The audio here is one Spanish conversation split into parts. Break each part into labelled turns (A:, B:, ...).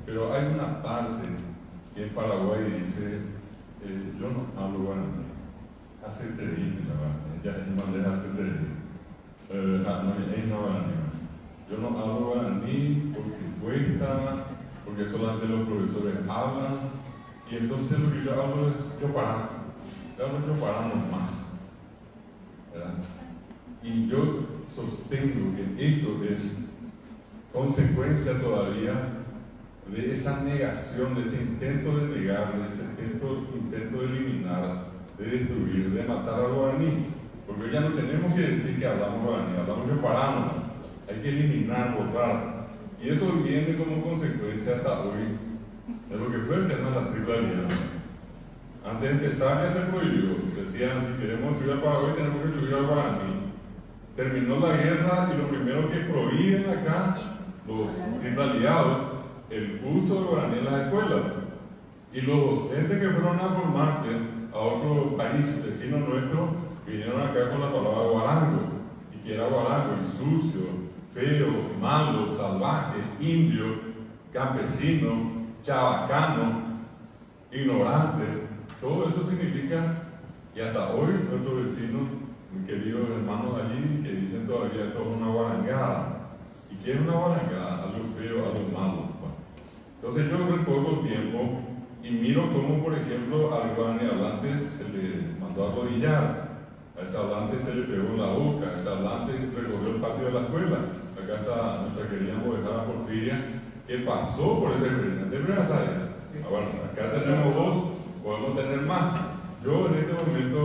A: Pero hay una parte que en Paraguay dice, yo no hablo guaraní, hace terrible la guaraní, ya es manera hace terrible. Yo no hablo guaraní porque cuesta, porque solamente los profesores hablan, y entonces lo que yo hablo es yo parando más, ¿verdad? Y yo sostengo que eso es consecuencia todavía de esa negación, de ese intento de negar, de ese intento de eliminar, de destruir, de matar al guaraní. Porque ya no tenemos que decir que hablamos guaraní, hablamos que paramos, hay que eliminar, borrar. Y eso viene como consecuencia hasta hoy de lo que fue el tema de la triple alianza. Antes de empezar ya se prohibió, decían si queremos subir al Paraguay tenemos que subir al guaraní. Terminó la guerra y lo primero que prohíben acá los triple aliados el uso del guaraní en las escuelas. Y los docentes que fueron a formarse a otro país vecino nuestro vinieron acá con la palabra guarango, y que era guarango y sucio, feo, malo, salvaje, indio, campesino, chabacano, ignorante. Todo eso significa, y hasta hoy nuestros vecinos, mis queridos hermanos allí, que dicen todavía esto es una guarangada. ¿Y qué es una guarangada? Algo feo, algo malo. Entonces yo recuerdo el tiempo y miro cómo, por ejemplo, al guaraní hablante se le mandó a arrodillar, a ese hablante se le pegó en la boca, a ese hablante recorrió el patio de la escuela. Acá está nuestra querida abogada Porfiria, que pasó por ese experimento. Bueno, acá tenemos dos, podemos tener más. Yo en este momento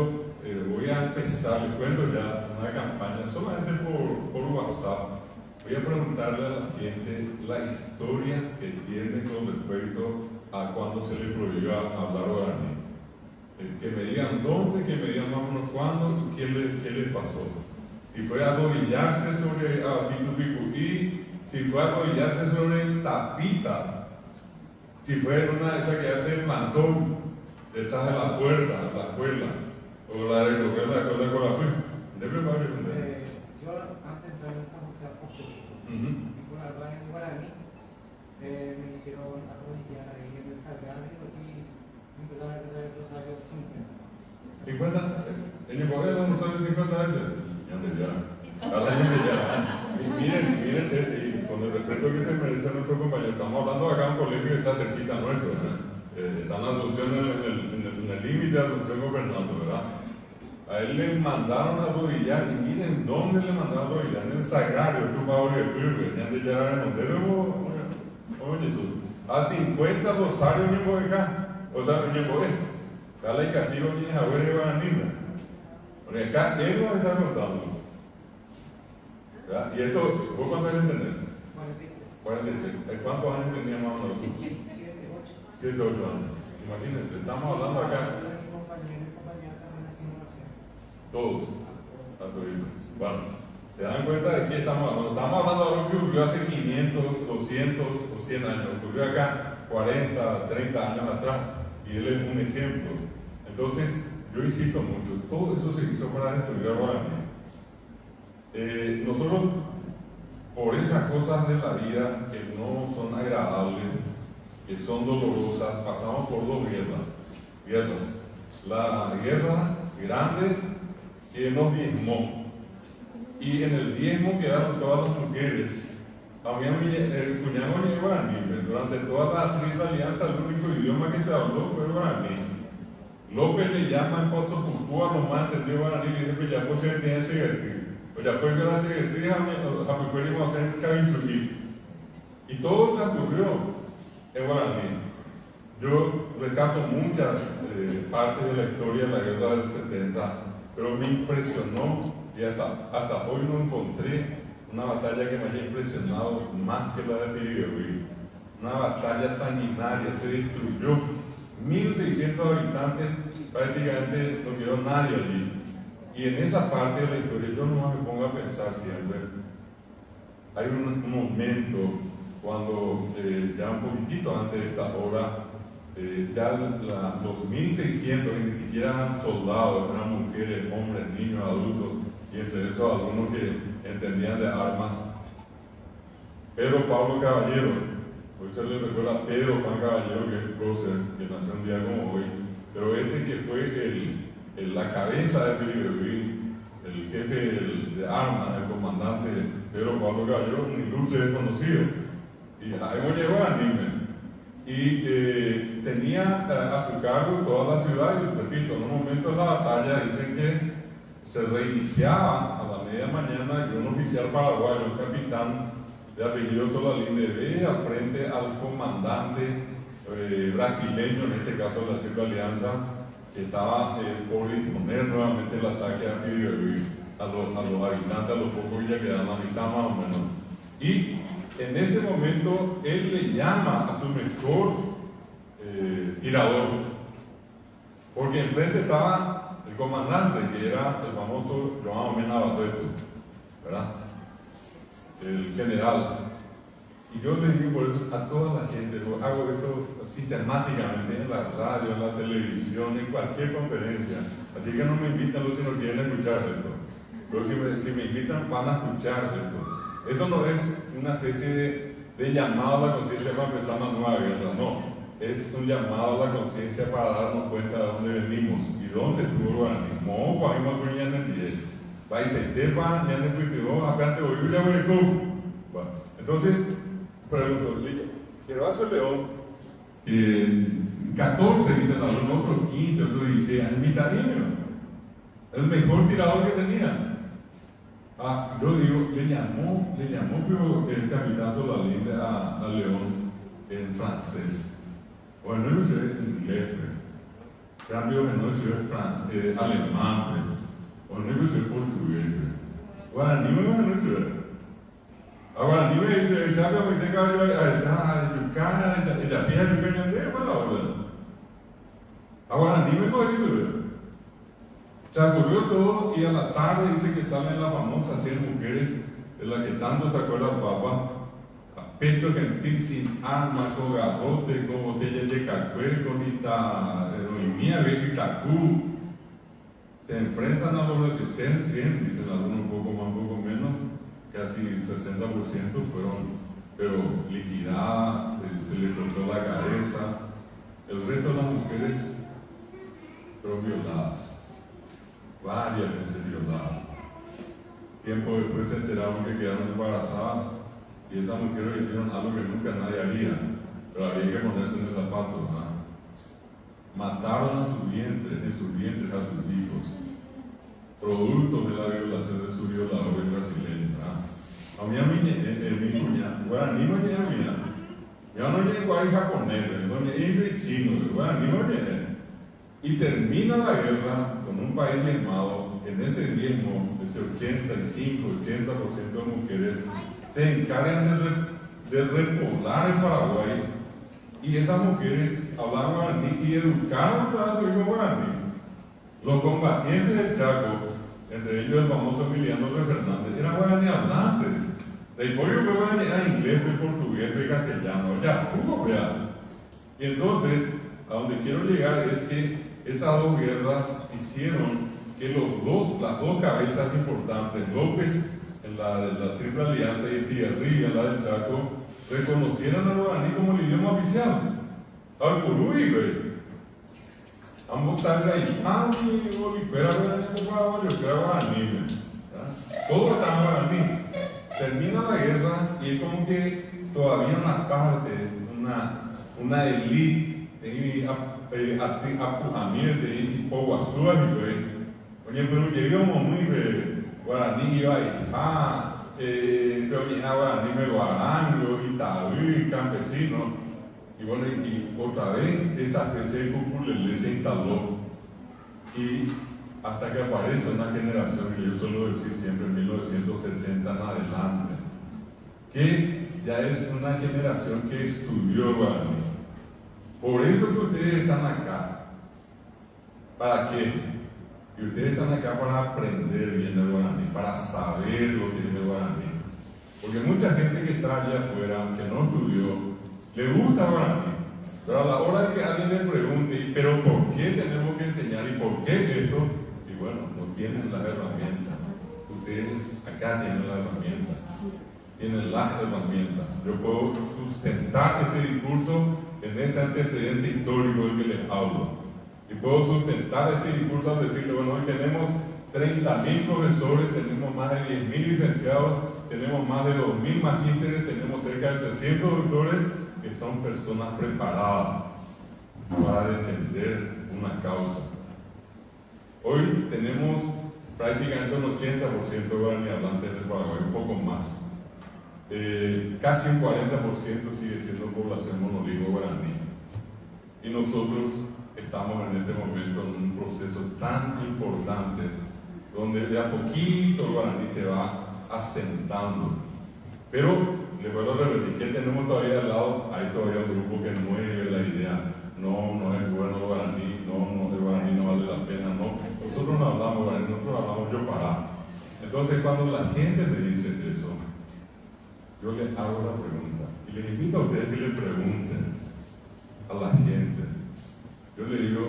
A: voy a empezar, les cuento ya una campaña solamente por WhatsApp. Voy a preguntarle a la gente la historia que tiene con respecto a cuando se le prohibió hablar guaraní. Que me digan dónde, que me digan más o menos cuándo y qué le pasó. Si fue arrodillarse sobre Picupicuí, si fue arrodillarse sobre Tapita, si fue una de esas que hace el plantón detrás de la puerta, la escuela, o la de recorrer la escuela de corazón. Debe responder.
B: Yo antes de entrar en esa sociedad y por hablar en guaraní, me hicieron arrodillar ahí en el sagrario y empezar a rezar el rosario 50.
A: ¿50? ¿En el poder no son 50 veces? Ya me ya. Y miren, con el respeto que se merece a nuestro compañero, estamos hablando acá de un colegio que está cerquita nuestro, ¿verdad? Está en la Asunción, en el límite de Asunción con Fernando, ¿verdad? A él le mandaron a arrodillar, y miren dónde le mandaron a arrodillar, en el sagrario, a 50 rosarios en Boecá, o sea, en Boecá, acá y castigo ni es abuela y guaranina, porque acá él nos está contando, ¿verdad? Y esto, ¿vos cuántos años tenés? 43. ¿Cuántos años teníamos nosotros? 7, 8 años. Imagínense, estamos hablando acá. Todos. Bueno, se dan cuenta de que estamos hablando. Estamos hablando de algo que ocurrió hace 500, 200 o 100 años. Ocurrió acá 40, 30 años atrás. Y él es un ejemplo. Entonces, yo insisto mucho, todo eso se hizo para destruir a guaraní. Nosotros, por esas cosas de la vida que no son agradables, que son dolorosas, pasamos por dos guerras. La guerra grande que nos diezmó, y en el diezmo quedaron todas las mujeres. El cuñado de guaraní, durante toda la triple alianza el único idioma que se habló fue el guaraní. López le llama en Pozo Pucúa, los más entendió guaraní, y dice que ya pues se tenía seguir. Pues ya pues que la seguir, a Pucúa hacer Cabinzuquí. Y todo transcurrió en guaraní. Yo rescato muchas partes de la historia de la guerra del 70, pero me impresionó, y hasta hoy no encontré una batalla que me haya impresionado más que la de Piriguebuy. Una batalla sanguinaria, se destruyó 1.600 habitantes, prácticamente no quedó nadie allí. Y en esa parte de la historia yo no me pongo a pensar siempre. Hay un momento cuando ya un poquitito antes de esta hora, ya los 1.600, que ni siquiera eran soldados, eran mujeres, hombres, niños, adultos, y entre esos algunos que entendían de armas. Pedro Pablo Caballero, Hoy se le recuerda a Pedro Juan Caballero, que es el prócer, que nació un día como hoy, pero este que fue la cabeza de Piribebuy, el jefe de armas, el comandante Pedro Pablo Caballero, un ilustre desconocido. Y ahí llegó a Nímen. Y tenía a su cargo toda la ciudad, y repito, en un momento de la batalla dicen que se reiniciaba a la media mañana y un oficial paraguayo, un capitán de apellido Solalín, le ve al frente al comandante brasileño, en este caso de la Triple Alianza, que estaba por imponer nuevamente el ataque a Piribebuy, a los habitantes, a los pocos que ya quedaban, a la mitad más o menos. Y en ese momento él le llama a su mejor tirador, porque enfrente estaba el comandante, que era el famoso João Mena Barreto, ¿verdad? El general. Y yo le digo por eso a toda la gente, hago esto sistemáticamente en la radio, en la televisión, en cualquier conferencia, así que no me invitan los si no quieren escuchar esto, pero si me invitan van a escuchar esto. Esto no es una especie de llamado a la conciencia para empezar una nueva guerra, no. Es un llamado a la conciencia para darnos cuenta de dónde venimos y dónde estuvo el guaraní. Mo, para mí, no ya entendí. Va y se tepa, ya no fui, acá te voy a ver. Bueno, entonces, pregunto, quiero hacer León, 14, dicen algunos, otros 15, otros 16, en mitadinho, el mejor tirador que tenía. Yo digo, le llamó el capitán Solalín a León en francés. Bueno, no sé en inglés, cambio no sé alemán, o no sé portugués. Guaraní no sé. Ahora, ni me dice, ¿sabe lo que tengo yo? Yucana, la pija yucana de la orden. Ahora, ni me puede decir. Se ocurrió todo y a la tarde dice que salen las famosas 100 mujeres de las que tanto se acuerda el Papa, a pecho gentil sin arma, con garrote, con botellas de cacué, con heroinía, y tacú. Se enfrentan a los 100, dicen algunos un poco más, un poco menos, casi 60% fueron, pero liquidadas, se les cortó la cabeza. El resto de las mujeres fueron violadas. Varias veces violadas. Tiempo después se enteraron que quedaron embarazadas y esas mujeres hicieron algo que nunca nadie haría, pero había que ponerse en el zapato, ¿no? Mataron en sus vientres a sus hijos, producto de la violación de sus violadores brasileños. A mí, mi cuñada, bueno, ni me llega yo no llego ahí japonés, no llego chino, bueno, ni me llega. Y termina la guerra con un país diezmado. En ese diezmo, ese 85-80% de mujeres se encargan de repoblar el Paraguay. Y esas mujeres hablaban guaraní y educaron a su hijo guaraní. Los combatientes del Chaco, entre ellos el famoso Emiliano Fernández, eran guaraní hablantes. De pollo que guaraní era inglés, de portugués, de castellano, ya, puro real. Y entonces, a donde quiero llegar es que esas dos guerras hicieron que las dos cabezas importantes, López en la de la Triple Alianza y Thierry en la del Chaco, reconocieran al guaraní como el idioma oficial. Al Curuy, güey. Ambos están ahí, y Olipera, yo creo guaraní, todo está en guaraní. Termina la guerra y es como que todavía una parte, una élite, apujamiento y poguazúas y güey. Oye, pero llegamos muy de guaraní, iba a guaraní, me guarango, Itaú, campesino. Y bueno, y otra vez esa especie de cúpula se instaló. Y hasta que aparece una generación que yo suelo decir siempre en 1970 en adelante, que ya es una generación que estudió guaraní. Por eso que ustedes están acá. ¿Para qué? Que ustedes están acá para aprender bien el guaraní, para saber lo que es el guaraní. Porque mucha gente que está allá afuera, aunque no estudió, le gusta guaraní. Pero a la hora de que alguien le pregunte, ¿pero por qué tenemos que enseñar y por qué esto? Y bueno, no tienen las herramientas. Ustedes acá tienen las herramientas. tiene las herramientas. Yo puedo sustentar este discurso en ese antecedente histórico del que les hablo. Y puedo sustentar este discurso al decirle, bueno, hoy tenemos 30.000 profesores, tenemos más de 10.000 licenciados, tenemos más de 2.000 magísteres, tenemos cerca de 300 doctores que son personas preparadas para defender una causa. Hoy tenemos prácticamente un 80% de guaraní hablantes en el Paraguay, un poco más. Casi un 40% sigue siendo población monolingüe guaraní. Y nosotros estamos en este momento en un proceso tan importante donde de a poquito el guaraní se va asentando. Pero, les vuelvo a repetir, que tenemos todavía al lado, hay todavía un grupo que mueve la idea, no es bueno el guaraní, el guaraní no vale la pena, no. Nosotros no hablamos guaraní, nosotros hablamos yopará. Entonces, cuando la gente me dice eso, yo les hago la pregunta, y les invito a ustedes que le pregunten a la gente. Yo le digo,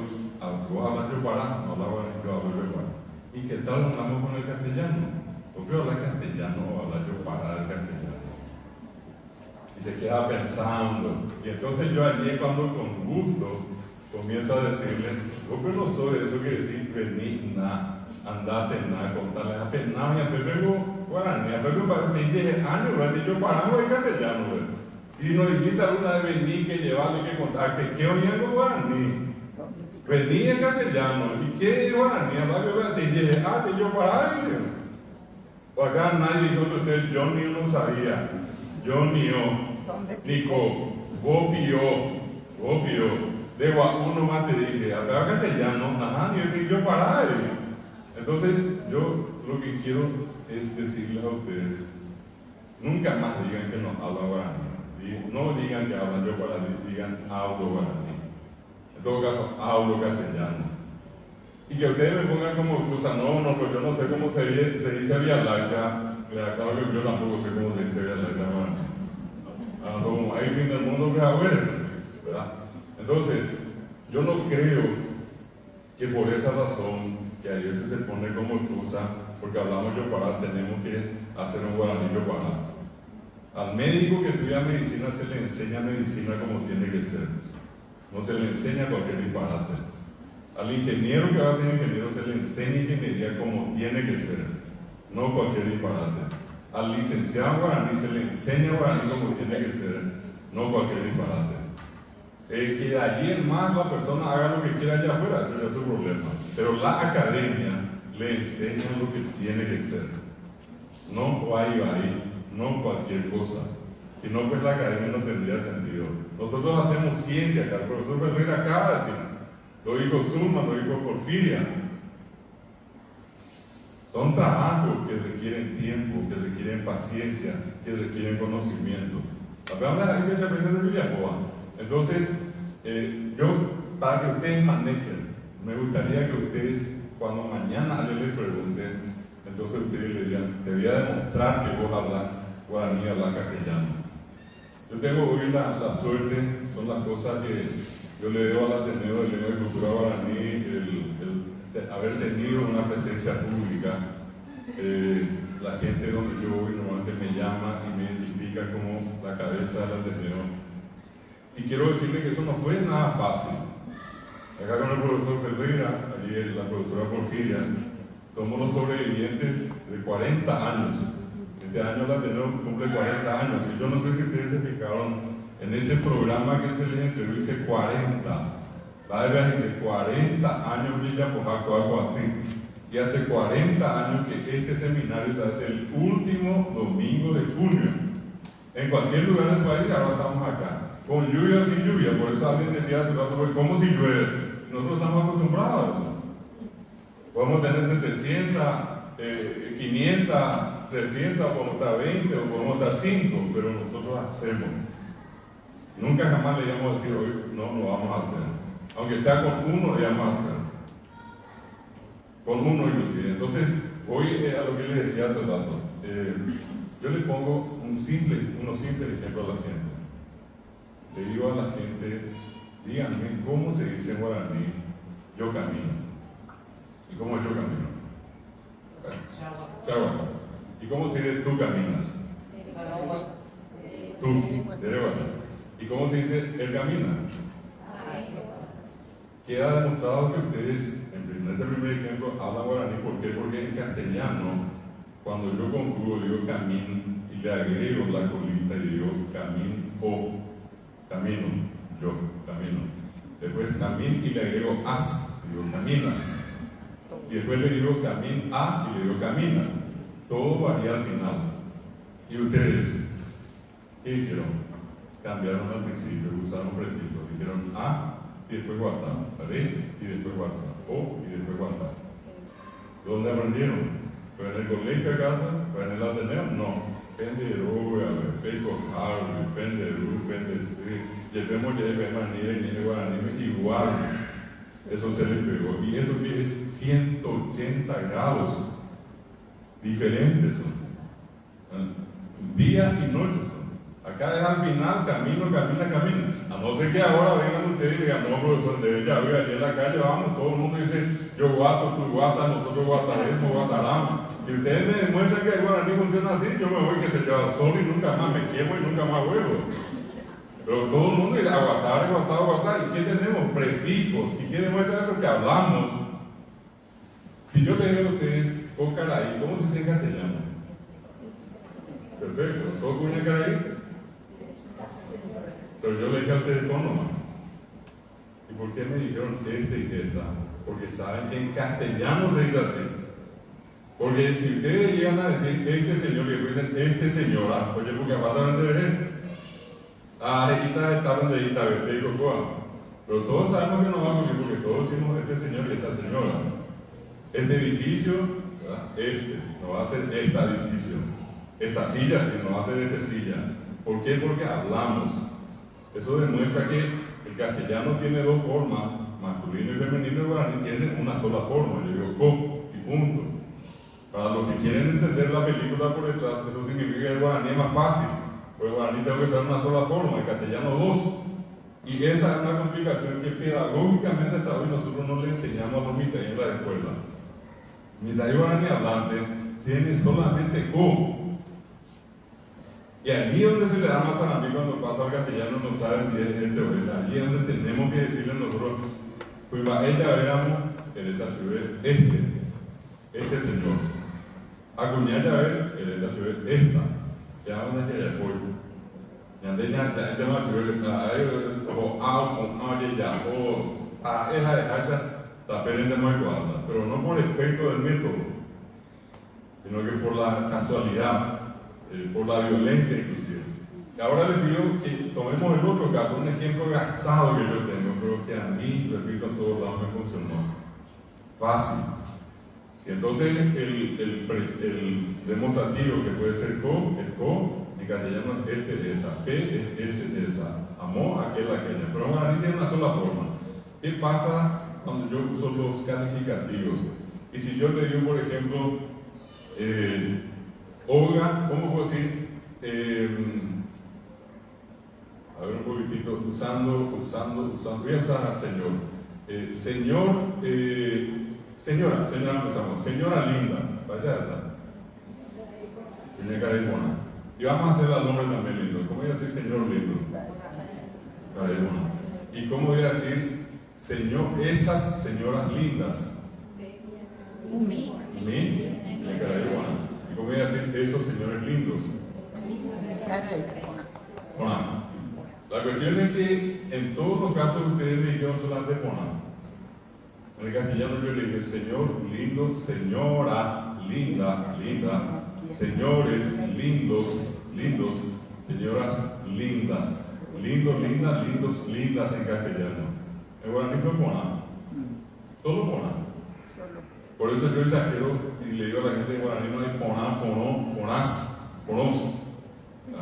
A: ¿vos hablas yopará? No hablas guaraní, yo hablo yopará. ¿Y qué tal hablamos con el castellano? ¿Por qué hablar castellano o hablar yopará del castellano? Y se queda pensando. Y entonces yo allí, cuando con gusto comienzo a decirle, vos que no soy eso que decir, vení, andate, contarles apenas, y apego guaraní, apego para 20 años, ¿verdad? Yo paramos en castellano, ¿verdad? Y nos dijiste alguna vez vení, que llevarle, que contar, que qué oía con guaraní. Vení en castellano, ¿y qué es guaraní? Hablar que dije, que yo paraba, o acá nadie dijo que usted, yo ni uno sabía, yo ni yo, Nico, vos pío, de uno más te dije, acá castellano, ni yo paraba. Entonces, yo lo que quiero es decirles a ustedes, nunca más digan que no hablan guaraní, no digan que hablan yo guaraní, digan hablo guaraní, en todo caso hablo castellano. Y que ustedes me pongan como excusa, no, pues yo no sé cómo se dice Vía Láctea, claro que yo tampoco sé cómo se dice Vía Láctea, como hay fin del mundo que es a ver, ¿verdad? Entonces, yo no creo que por esa razón, que a veces se pone como excusa, porque hablamos yopará, tenemos que hacer un guaraní yopará. Al médico que estudia medicina se le enseña medicina como tiene que ser, no se le enseña cualquier disparate. Al ingeniero que va a ser ingeniero se le enseña ingeniería como tiene que ser, no cualquier disparate. Al licenciado guaraní se le enseña guaraní como tiene que ser, no cualquier disparate. Que de allí en más la persona haga lo que quiera allá afuera, eso ya es su problema. Pero la academia le enseña lo que tiene que ser, no ahí, no cualquier cosa. Si no, pues la academia no tendría sentido. Nosotros hacemos ciencia acá, el profesor Ferreira acaba de decir, lo dijo Zulma, lo dijo Porfiria. Son trabajos que requieren tiempo, que requieren paciencia, que requieren conocimiento. Hablamos de la gente que se aprende de Villapoa. Entonces, yo, para que ustedes manejen, me gustaría que ustedes, cuando mañana alguien les pregunte, entonces ustedes le digan, te voy a demostrar que vos hablas guaraní, hablas castellano. Yo tengo hoy la suerte, son las cosas que yo le debo al Ateneo de Lengua y Cultura Guaraní, el haber tenido una presencia pública. La gente donde yo voy normalmente me llama y me identifica como la cabeza del Ateneo. Y quiero decirle que eso no fue nada fácil. Acá con el profesor Ferreira, allí la profesora Porfiria, somos los sobrevivientes de 40 años. Este año la Ateneo cumple 40 años. Y yo no sé si ustedes se fijaron en ese programa que se les entregó, dice 40. La verdad dice 40 años Villapojaco Acuatí. Y hace 40 años que este seminario se hace el último domingo de junio. En cualquier lugar del país, ahora estamos acá. Con lluvia o sin lluvia, por eso alguien decía hace rato, ¿cómo si llueve? Nosotros estamos acostumbrados a eso. Podemos tener 700, 500, 300, podemos estar 20 o podemos estar 5, pero nosotros hacemos. Nunca jamás le íbamos a decir hoy, no lo vamos a hacer. Aunque sea con uno, le vamos a hacer. Con uno inclusive. Entonces, hoy a lo que les decía hace rato, yo le pongo unos simples ejemplos a la gente. Le digo a la gente, díganme cómo se dice en guaraní, yo camino. ¿Y cómo es yo camino? Chagua. ¿Y cómo se dice tú caminas? Tú, Derevata. ¿Y cómo se dice él camina? Queda demostrado que ustedes, en este primer ejemplo, hablan guaraní. ¿Por qué? Porque en castellano, cuando yo concluyo, digo camino y le agrego la colita y digo camino, yo camino. Después camino y le agrego as, digo caminas. Y después le digo camino a y le digo camina. Todo varía al final. ¿Y ustedes qué hicieron? Cambiaron al principio, usaron prefijos. Dijeron a y después guata, ¿vale? Y después guata, o y después guata. ¿Dónde aprendieron? ¿Fue en el colegio acaso? ¿Fue en el Ateneo? No. Penderu, Peco, Harvey, Penderu, Pendesri, llevemos ya de manera y de guaraní, igual. Eso se le pegó. Y eso que es 180 grados diferentes son. Día y noche son. Acá es al final, camino. A no ser que ahora vengan ustedes y digan, no, profesor, ya veo aquí en la calle, vamos, todo el mundo dice, yo guato, tú guatas, nosotros guataremos, guataramos. Y ustedes me demuestran que el guaraní funciona así, yo me voy que se lleva al sol y nunca más me quemo y nunca más vuelvo. Pero todo el mundo dice, aguantar. ¿Y qué tenemos? Prefijos. ¿Y qué demuestra eso? Que hablamos. Si yo le digo a ustedes, Cocaraí, ¿cómo se dice en castellano? Perfecto, ¿todo cuña caraí? Pero yo le dije a ustedes con nomás. ¿Y por qué me dijeron este y esta? Porque saben que en castellano se dice así. Porque si ustedes llegan a decir este señor y después dicen este señora, oye, porque aparte de ver. Esta está donde está, vete y cocoa. Pero todos sabemos que no va a subir porque todos decimos este señor y esta señora. Este edificio, ¿verdad? No va a ser esta edificio. Esta silla, sí, no va a ser esta silla. ¿Por qué? Porque hablamos. Eso demuestra que el castellano tiene dos formas, masculino y femenino, y el guaraní tiene una sola forma. Yo digo co y punto. Para los que quieren entender la película por detrás, eso significa que el guaraní es más fácil. Pero el guaraní tengo que usar una sola forma, el castellano dos. Y esa es una complicación que pedagógicamente hasta hoy nosotros no le enseñamos a los mitad en la escuela. Mitad y guaraní hablante tiene solamente co. Y allí es donde se le da más a mí cuando pasa al castellano, no sabe si es este o este. Allí es donde tenemos que decirle nosotros, pues va ella éramos el este señor. Acuñar ya ver el esta. Ya una que ya fue. Ya más o ya o esa también de más guarda, pero no por efecto del método, sino que por la casualidad, por la violencia inclusive. Y ahora les pido que tomemos el otro caso, un ejemplo gastado que yo tengo, pero que a mí, repito, en todos lados me funcionó. Fácil. Si entonces el demostrativo que puede ser co, es co, en castellano es de esa, p es de esa, amó aquella. Pero guaraní tiene una sola forma. ¿Qué pasa cuando yo uso los calificativos? Y si yo te digo, por ejemplo, Olga, ¿cómo puedo decir? A ver un poquitito, usando, voy a usar al señor. Señora, empezamos. Señora linda, vaya está. Tiene Caraimona. Y vamos a hacer al nombre también lindo. ¿Cómo voy a decir señor lindo? Caraimona. ¿Y cómo voy a decir esas señoras lindas? Mi Caraimona. ¿Y cómo voy a decir esos señores lindos? Pona. La cuestión es que en todos los casos ustedes me dijeron solamente pona. En el castellano yo le dije señor lindo, señora linda, señores lindos, señoras lindas, lindas en castellano. En guaraní no pona, solo pona. Por eso yo exagero y le digo a la gente de guaraní no hay pona, pono, ponás, ponos.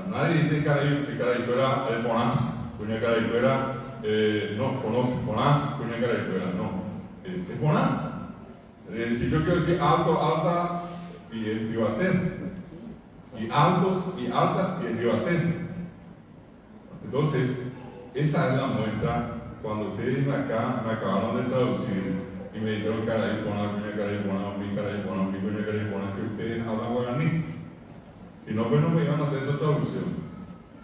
A: Nadie dice caraycuera ponás, cuña caraycuera, no, ponos, ponás, cuña caraycuera, no. Es poná. Si yo quiero decir alto, alta y el ribatén, y altos y altas y el ribatén. Entonces, esa es la muestra cuando ustedes acá me acabaron de traducir y me dijeron caraipona, cuña caraipona, mi caraipona, mi cuña caraipona, que ustedes hablan guaraní. Si no, pues no me iban a hacer esa traducción.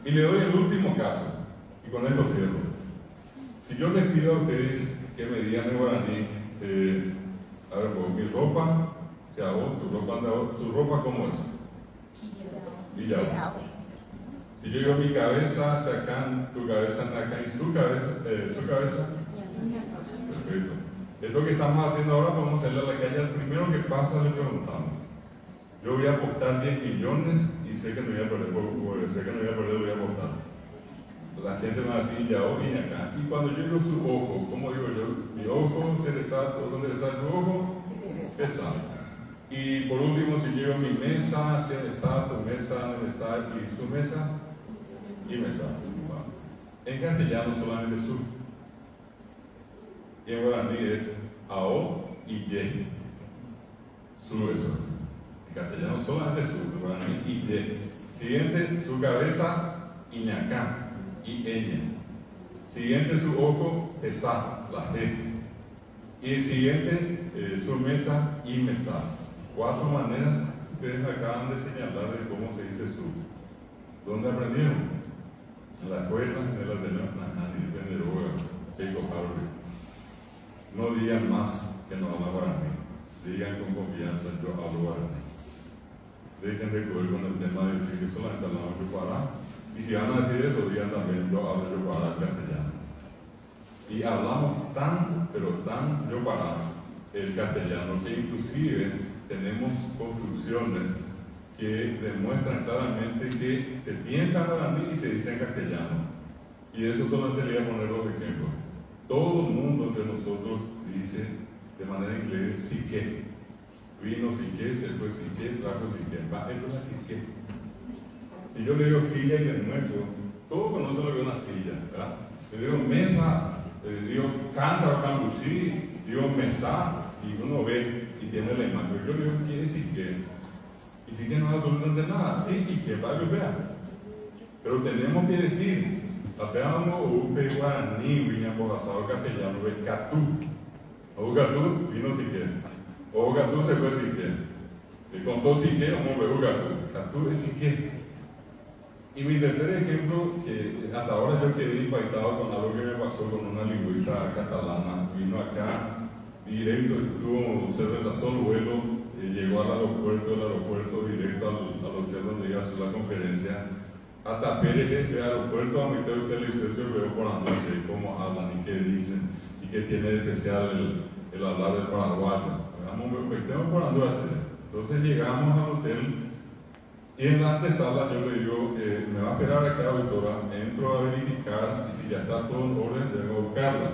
A: Y le doy el último caso, y con esto cierro. Si yo les pido a ustedes que me digan en guaraní, a ver, pues mi ropa, ¿su ropa cómo es? Villao. Si yo digo mi cabeza, chacán, tu cabeza, nacán, y su cabeza, perfecto. Esto que estamos haciendo ahora, vamos a hacerle a la calle al primero que pasa, le preguntamos. Yo voy a apostar 10 millones y sé que no voy a perder, lo voy a apostar. La gente me va a decir, ya o viene acá. Y cuando yo digo su ojo, ¿cómo digo yo? Mi ojo, ¿dónde sale su ojo? Exacto. Y por último, si llego a mi mesa, si tu mesa, y su mesa, y mesa. En castellano solamente su. Y en guaraní es ao y ye. Su eso. En castellano solamente su, en guaraní y ye. Siguiente, su cabeza, iñacá y ella. Siguiente, su ojo, esa, la G. Y el siguiente, su mesa y mesa. 4 maneras ustedes me acaban de señalar de cómo se dice su. ¿Dónde aprendieron? En la escuela, en la de no digan más que no habla guaraní. Digan con confianza, yo hablo guaraní. Dejen de correr con el tema de decir que solamente hablamos yopará. Y si van a decir eso, digan también, yo hablo yopará castellano. Y hablamos tan, pero tan yopará el castellano, que inclusive tenemos construcciones que demuestran claramente que se piensa en guaraní y se dice en castellano. Y de eso solamente le voy a poner 2 ejemplos. Todo el mundo entre nosotros dice de manera increíble sí que. Vino sí que, se fue sí que, trajo sí que. Va, esto es sí que. Si yo le digo silla y le muestro, todos conocen lo que es una silla, ¿verdad? Le digo mesa, le digo cántaro, cambucí, digo mesa, y uno ve y tiene la imagen. Yo le digo, ¿qué es sí que? Y sí que no es absolutamente nada, sí y que, para que vean. Pero tenemos que decir, apeamos upe guaraní, viña por asado castellano, ve catú. O catú, vino sí que. O catú se fue sí que. Y con todo sí que, vamos a ver catú. Catú es sí que. Y mi tercer ejemplo, que hasta ahora yo quedé impactado con algo que me pasó con una lingüista catalana. Vino acá directo, estuvo, se retrasó el vuelo, llegó al aeropuerto directo al hotel donde iba a hacer la conferencia. Hasta Pérez, el aeropuerto, a mitad de televisión, yo veo por la noche cómo hablan y qué dicen y qué tiene de especial el hablar del paraguayo. Tengo por la hacer. Entonces llegamos al hotel y en la antesala yo le digo, me va a esperar acá, doctora, entro a verificar y si ya está todo en orden, debo buscarla.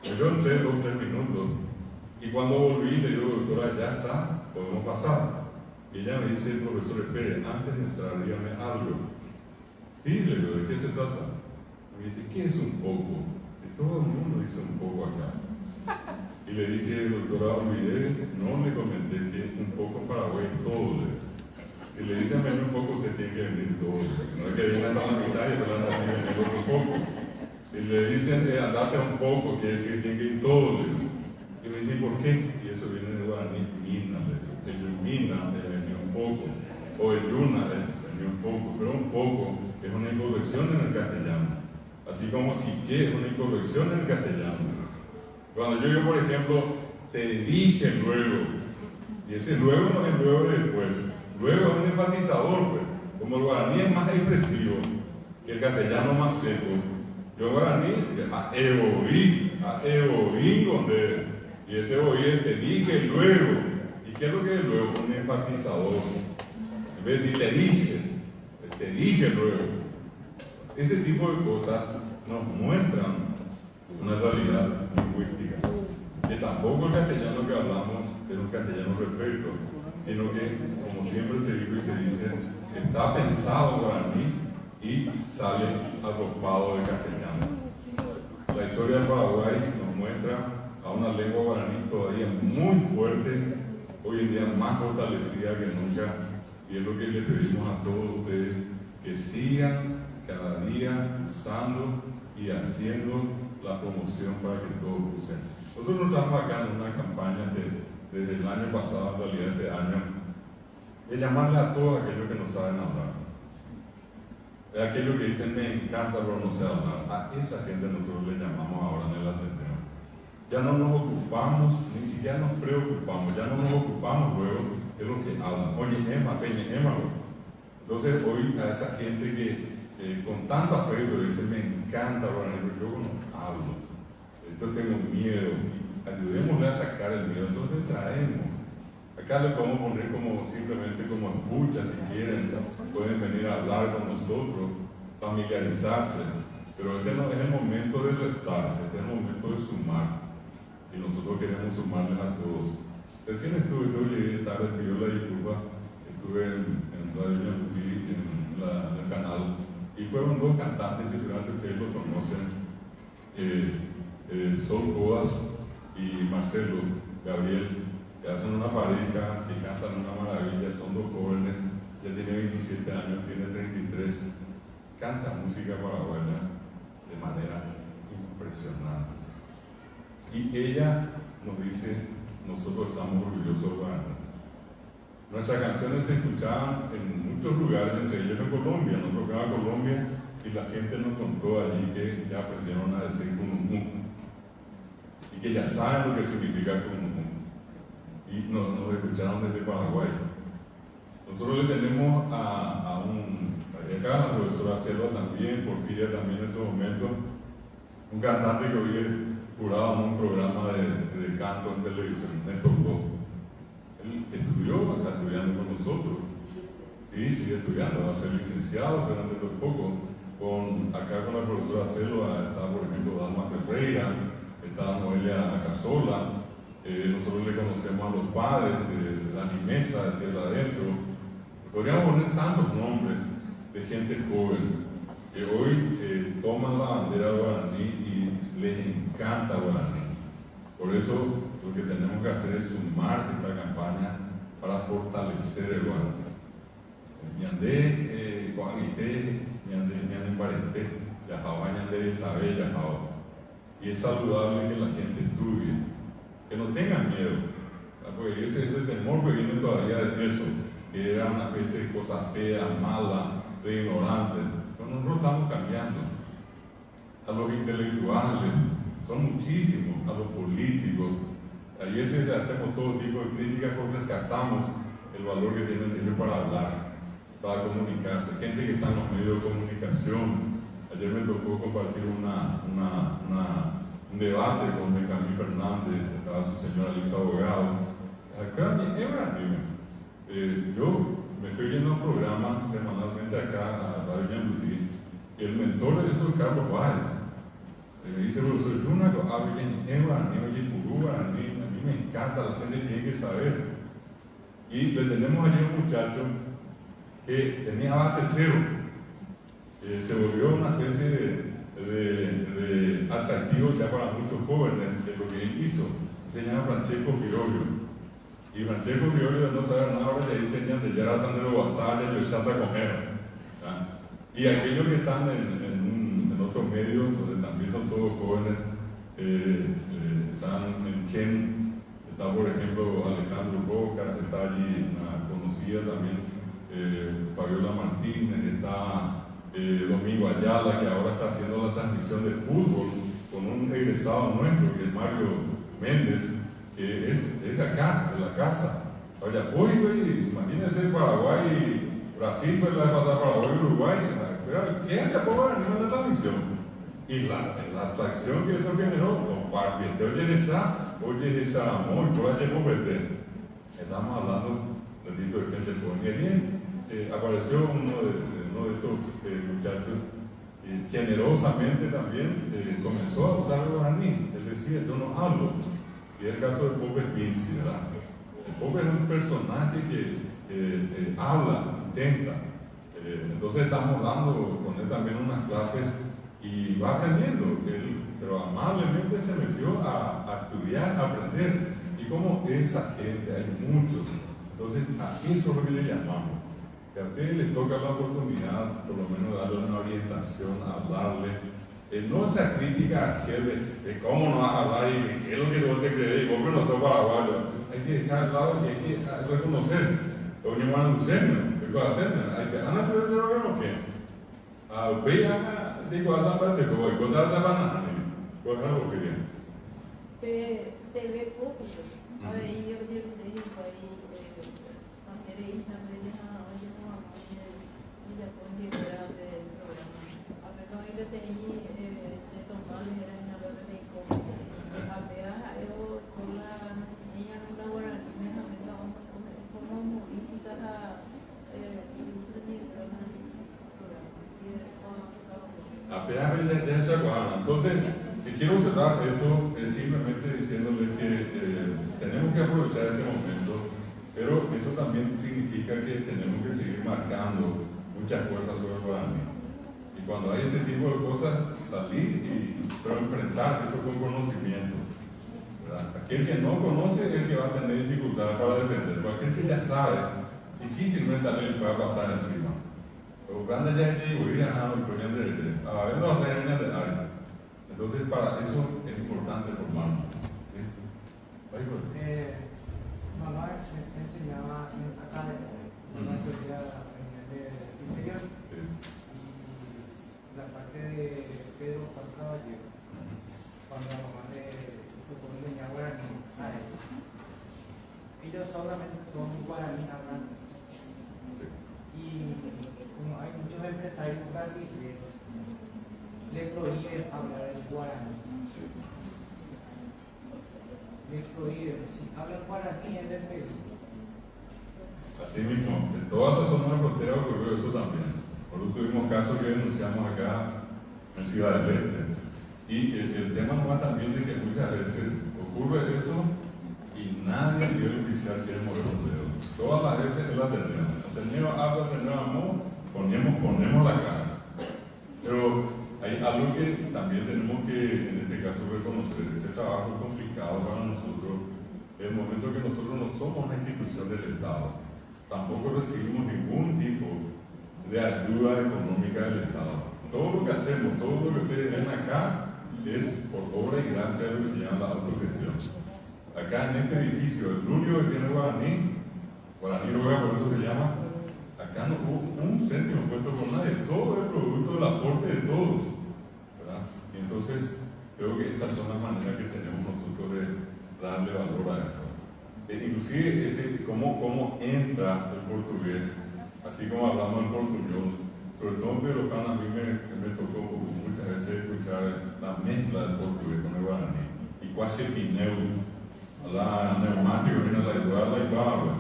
A: Yo entré 2 o 3 minutos y cuando volví le digo, doctora, ya está, podemos pasar. Y ella me dice, profesor, espere, antes de entrar, dígame algo. Sí, le digo, ¿de qué se trata? Me dice, ¿qué es un poco? Y todo el mundo dice un poco acá. Y le dije, doctora, olvidé, no le comenté que un poco Paraguay todo. Y le dice a mí un poco, usted tiene que venir todo. No es que viene a la mitad y después a venir otro poco. Y le dicen, andate un poco, quiere decir que tiene que ir todo. Y me dice, ¿por qué? Y eso viene de guaraní, mina, el mina venía un poco, o el yuna venía un poco, pero un poco es una incorrección en el castellano, así como si que es una incorrección en el castellano. Cuando yo digo, por ejemplo, te dije luego, y ese luego no es luego de después, luego es un enfatizador, pues. Como el guaraní es más expresivo que el castellano más seco, yo guaraní, a evoí, y ese oí es te dije luego. ¿Y qué es lo que es luego? Un enfatizador. En vez de decir te dije luego. Ese tipo de cosas nos muestran una realidad lingüística. Que tampoco el castellano que hablamos es un castellano perfecto, sino que, como siempre se dijo y se dice, está pensado en guaraní y sale arropado de castellano. La historia del Paraguay nos muestra a una lengua guaraní todavía muy fuerte, hoy en día más fortalecida que nunca, y es lo que le pedimos a todos ustedes, que sigan cada día usando y haciendo la promoción para que todos usen. Nosotros estamos acá en una campaña desde el año pasado, en realidad este año, de llamarle a todos aquellos que no saben hablar. Es aquellos que dicen, me encanta, pero no sé hablar. A esa gente nosotros le llamamos ahora en el Ateneo. Ya no nos ocupamos, ni siquiera nos preocupamos, ya no nos ocupamos luego de lo que hablan. Oye, Emma, Peña, Emma. Entonces, hoy a esa gente que con tanto afecto dice, me encanta hablar, pero yo no hablo. Yo tengo miedo. Ayudémosle a sacar el miedo. Entonces, traemos. Acá le podemos poner como simplemente como escucha si quieren, pueden venir a hablar con nosotros, familiarizarse, pero este no es el momento de restar, este es el momento de sumar, y nosotros queremos sumarles a todos. Recién yo llegué tarde, pidió la disculpa, estuve en Radio Ñandutí, en el canal, y fueron dos cantantes que seguramente ustedes lo conocen, Sol Codas y Marcelo Gabriel, que hacen una pareja, que cantan una maravilla, son dos jóvenes, ya tiene 27 años, tiene 33, canta música paraguaya de manera impresionante. Y ella nos dice, nosotros estamos orgullosos de Guaraní. Nuestras canciones se escuchaban en muchos lugares, entre ellos en Colombia, nos tocaba Colombia y la gente nos contó allí que ya aprendieron a decir Cunumum y que ya saben lo que significa Cunumum. Y nos escucharon desde Paraguay. Nosotros le tenemos acá la profesora Selva también, Porfiria también en ese momento, un cantante que hoy juraba en un programa de canto en televisión, Néstor Bo. Él estudió, está estudiando con nosotros, y sigue estudiando, va a ser licenciado, será dentro de poco. Acá con la profesora Selva está, por ejemplo, Dalma Ferreira, está Noelia Casola. Nosotros le conocemos a los padres de la Mesa, de Tierra Adentro. Podríamos poner tantos nombres de gente joven que hoy toman la bandera guaraní y les encanta Guaraní. Por eso lo que tenemos que hacer es sumar esta campaña para fortalecer el Guaraní. Ñandé, Coaguité, Ñandé Parenté, Yajabá, Ñandé, Tabé, Yajabá. Y es saludable que la gente estudie. Que no tengan miedo, porque ese temor que viene todavía de eso, que era una especie de cosa fea, mala, de ignorante. Pero nosotros estamos cambiando. A los intelectuales, son muchísimos, a los políticos. Ahí le hacemos todo tipo de críticas porque rescatamos el valor que tienen ellos para hablar, para comunicarse. Gente que está en los medios de comunicación. Ayer me tocó compartir un debate con Benjamín Fernández, estaba su señora Lisa Abogado. Acá, yo me estoy yendo a un programa semanalmente acá a Radio Ñandutí, y el mentor de eso es Carlos Báez. Me dice, profesor, yo una cosa, a mí me encanta, la gente tiene que saber. Y le tenemos allí un muchacho que tenía base cero, se volvió una especie de atractivo ya para muchos jóvenes de lo que él hizo. Se llama Francesco Firoglio. Y Francesco Firoglio, de no saber nada, ahora le enseñan de ya era tan de los vasallos y chata comer. Y aquellos que están en otros medios, donde también son todos jóvenes, están en Ken, está por ejemplo Alejandro Bocas, está allí una conocida también, Fabiola Martínez, está Domingo Ayala, que ahora está haciendo la transmisión de fútbol con un egresado nuestro, que es Mario Méndez, que es de acá, de la casa. Oye, imagínense Paraguay, Brasil fue la vez pasada, Paraguay, Uruguay, ¿qué hay apoyo en la transmisión? Y la atracción que eso generó, oye esa amor, por allá estamos hablando de gente joven. Y bien, apareció uno de estos muchachos, generosamente también comenzó a usar el guaraní. Él decía, yo no hablo. Y es el caso de Pope Pinci, ¿verdad? El Pope es un personaje que habla, intenta. Entonces estamos dando con él también unas clases y va aprendiendo. Pero amablemente se metió a estudiar, a aprender. Y como esa gente, hay muchos. Entonces a eso es lo que le llamamos. Que a ustedes les toca la oportunidad, por lo menos, darle una orientación, hablarle. No esa crítica de cómo no vas a hablar y qué es lo que vos te crees, y vos que no sos paraguayo. Hay que dejar al lado y hay que reconocer Hoy me van a usar, ¿qué va a hacer? Hay que andar sobre el órgano, ¿qué? Veía, digo, anda para el voy, cuando anda para nada, ¿cuál es lo que viene?
C: TV público. A ver, yo digo ahí, mantener también a hoy no vamos a responder del programa. A ver, no hay que tener, se tomó era en la hora de cómo. A ver, yo con la niña no la guarda, me ha pensado como modificar a
A: Apenas de esa guana. Entonces, si quiero cerrar esto, es simplemente diciéndole que tenemos que aprovechar este momento, pero eso también significa que tenemos que seguir marcando muchas fuerzas sobre el guaraní. Y cuando hay este tipo de cosas, salir pero enfrentar eso con conocimiento. ¿Verdad? Aquel que no conoce es el que va a tener dificultades para defender, pero aquel que ya sabe, difícilmente también le pueda pasar encima. Pero cuando ya voy a ver, no hacer de área. Entonces, para eso es importante formarnos.
B: Mamá me enseñaba acá en la teoría del interior y la parte de Pedro Juan Caballero, cuando la mamá le enseñaba guaraní a él. Ellos solamente son guaraní hablando. Y como hay muchos empresarios brasileños, le prohíben hablar el guaraní. Le prohíben, si hablan guaraní es del peligro.
A: Así mismo, en todas las zonas fronteras ocurrió eso también. Por eso tuvimos casos que denunciamos acá en Ciudad del Este. Y el tema no va también de que muchas veces ocurre eso y nadie a nivel oficial quiere mover los dedos. Todas las veces la tenemos. Tenemos habla, tenemos amor, ponemos la cara. Pero hay algo que también tenemos que, en este caso, reconocer. Ese trabajo es complicado para nosotros. En el momento que nosotros no somos una institución del Estado, tampoco recibimos ningún tipo de ayuda económica del Estado. Todo lo que hacemos, todo lo que ustedes ven acá, es por obra y gracia de lo que se llama la autogestión. Acá en este edificio, el único que tiene Guaraní Ruega, por eso se llama, acá no hubo un céntimo puesto por nadie, todo es producto del aporte de todos, ¿verdad? Y entonces, creo que esas son las maneras que tenemos nosotros de darle valor a esto. Inclusive, cómo entra el portugués, así como hablamos el portuñol, sobre todo en Pelocán, a mí me tocó muchas veces escuchar la mezcla del portugués con el guaraní, y casi pineu, la neumático viene a la igual,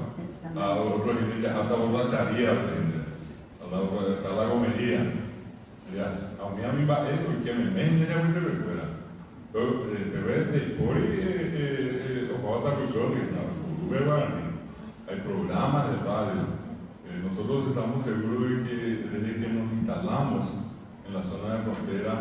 A: a otros que ya hasta borracharía, a la gomería. A mí va eso, y que me mende ya muy recuerda. Pero de por hay programas de radio. Nosotros estamos seguros de que desde que nos instalamos en la zona de frontera,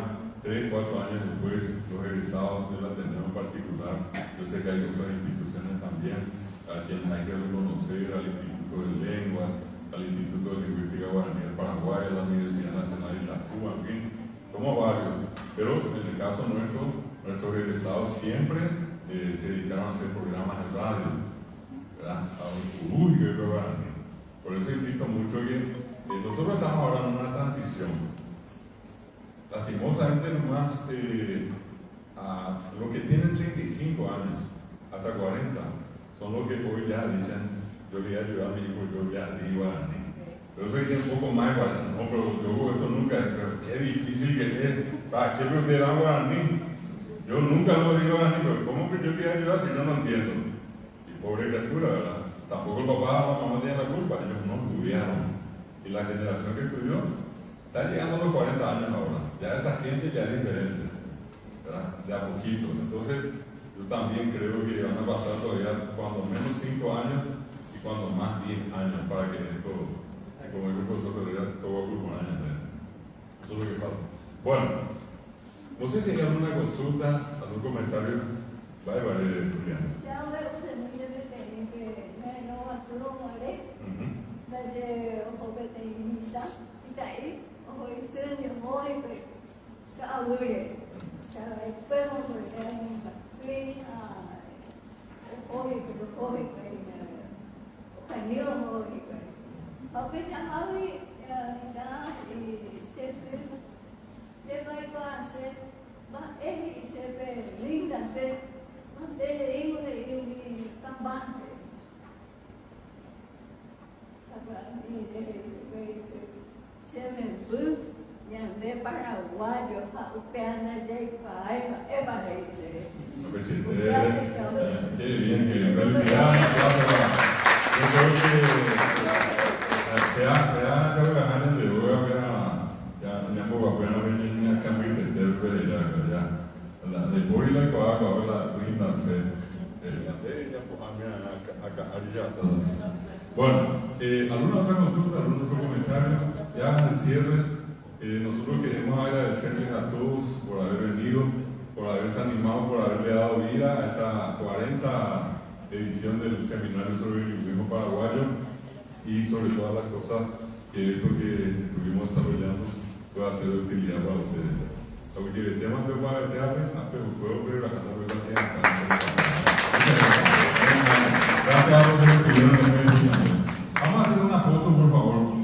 A: 3 o 4 años después, los egresados del Ateneo en particular, yo sé que hay otras instituciones también, a quienes hay que reconocer, al Instituto de Lenguas, al Instituto de Lingüística Guaraní del Paraguay, a la Universidad Nacional de Itacú, en fin, somos varios. Pero en el caso nuestro, nuestros egresados siempre se dedicaron a hacer programas de radio, ¿verdad? A un quirúrgico de Guaraní. Por eso insisto mucho que nosotros estamos ahora en una transición. Lastimosamente nomás a los que tienen 35 años hasta 40 son los que hoy ya dicen yo le voy a ayudar a mi hijo, yo ya di guaraní. Pero eso dice un poco más guaraní. No, pero yo esto nunca, pero qué difícil que es. ¿Para qué me da guaraní? Yo nunca lo digo guaraní, pero ¿cómo que yo te voy a ayudar si yo no entiendo? Y pobre criatura, ¿verdad? Tampoco el papá o la mamá tienen la culpa, ellos no estudiaron. Y la generación que estudió está llegando a los 40 años ahora. Ya esa gente ya es diferente, ¿verdad? De a poquito. Entonces, yo también creo que van a pasar todavía cuando menos 5 años y cuando más 10 años para que esto, como el profesor Ferreira, todo ocurra con años. Eso es lo que falta. Bueno, no sé si hay alguna consulta, algún comentario. Vaya, Julián.
D: Porque llamaba y se va a hacer más y se ve linda, se mantiene y cambante. Se me fue, ya de paraguayo, upeana de paima, evarece.
A: Qué bien, felicidades. Yo creo que se ha ganas de ver ya me hago apenas venir a cambiar de ya la de por la coaga la linda se bueno, alguna otra consulta, algún otro comentario, ya en el cierre, nosotros queremos agradecerles a todos por haber venido, por haberse animado, por haberle dado vida a esta 40 edición del seminario sobre el lingüismo paraguayo y sobre todas las cosas que esto que estuvimos desarrollando pueda ser de utilidad para ustedes. Lo que el tema que va a teatro, puedo ver la casa de la gente. Gracias a los que estuvieron en